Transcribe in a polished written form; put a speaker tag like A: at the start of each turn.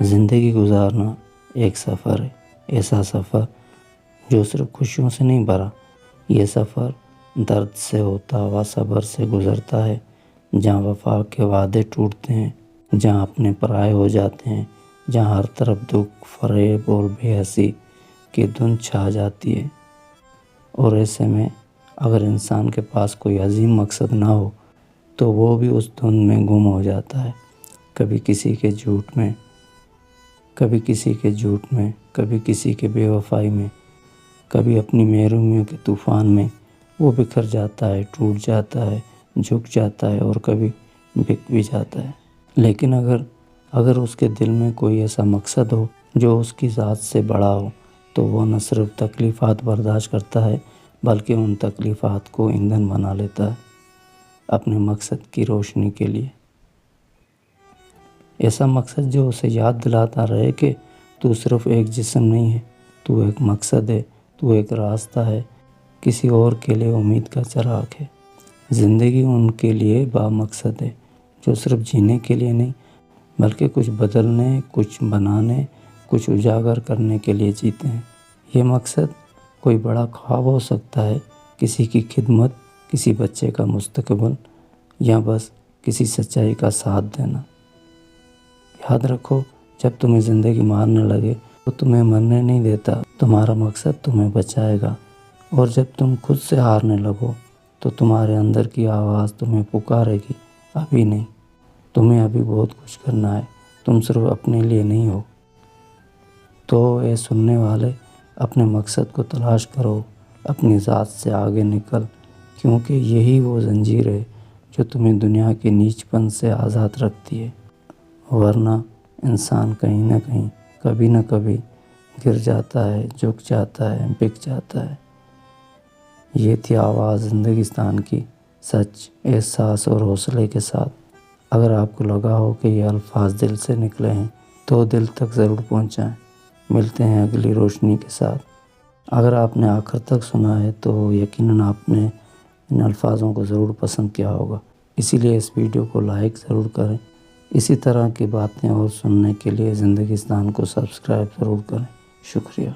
A: زندگی گزارنا ایک سفر ہے، ایسا سفر جو صرف خوشیوں سے نہیں بھرا۔ یہ سفر درد سے ہوتا ہوا صبر سے گزرتا ہے، جہاں وفا کے وعدے ٹوٹتے ہیں، جہاں اپنے پرائے ہو جاتے ہیں، جہاں ہر طرف دکھ، فریب اور بے حسی کی دھند چھا جاتی ہے۔ اور ایسے میں اگر انسان کے پاس کوئی عظیم مقصد نہ ہو تو وہ بھی اس دھند میں گم ہو جاتا ہے، کبھی کسی کے جھوٹ میں، کبھی کسی کے بے وفائی میں، کبھی اپنی محرومیوں کے طوفان میں وہ بکھر جاتا ہے، ٹوٹ جاتا ہے، جھک جاتا ہے اور کبھی بک بھی جاتا ہے۔ لیکن اگر اس کے دل میں کوئی ایسا مقصد ہو جو اس کی ذات سے بڑا ہو تو وہ نہ صرف تکلیفات برداشت کرتا ہے بلکہ ان تکلیفات کو ایندھن بنا لیتا ہے اپنے مقصد کی روشنی کے لیے۔ ایسا مقصد جو اسے یاد دلاتا رہے کہ تو صرف ایک جسم نہیں ہے، تو ایک مقصد ہے، تو ایک راستہ ہے، کسی اور کے لیے امید کا چراغ ہے۔ زندگی ان کے لیے با مقصد ہے جو صرف جینے کے لیے نہیں بلکہ کچھ بدلنے، کچھ بنانے، کچھ اجاگر کرنے کے لیے جیتے ہیں۔ یہ مقصد کوئی بڑا خواب ہو سکتا ہے، کسی کی خدمت، کسی بچے کا مستقبل، یا بس کسی سچائی کا ساتھ دینا۔ یاد رکھو، جب تمہیں زندگی مارنے لگے تو تمہیں مرنے نہیں دیتا، تمہارا مقصد تمہیں بچائے گا۔ اور جب تم خود سے ہارنے لگو تو تمہارے اندر کی آواز تمہیں پکارے گی، ابھی نہیں، تمہیں ابھی بہت کچھ کرنا ہے، تم صرف اپنے لیے نہیں ہو۔ تو اے سننے والے، اپنے مقصد کو تلاش کرو، اپنی ذات سے آگے نکل، کیونکہ یہی وہ زنجیر ہے جو تمہیں دنیا کے نیچ پن سے آزاد رکھتی ہے۔ ورنہ انسان کہیں نہ کہیں، کبھی نہ کبھی گر جاتا ہے، جھک جاتا ہے، بک جاتا ہے۔ یہ تھی آواز زندگستان کی، سچ، احساس اور حوصلے کے ساتھ۔ اگر آپ کو لگا ہو کہ یہ الفاظ دل سے نکلے ہیں تو دل تک ضرور پہنچائیں۔ ملتے ہیں اگلی روشنی کے ساتھ۔ اگر آپ نے آخر تک سنا ہے تو یقیناً آپ نے ان الفاظوں کو ضرور پسند کیا ہوگا، اسی لیے اس ویڈیو کو لائک ضرور کریں۔ اسی طرح کی باتیں اور سننے کے لیے زندگستان کو سبسکرائب ضرور کریں۔ شکریہ۔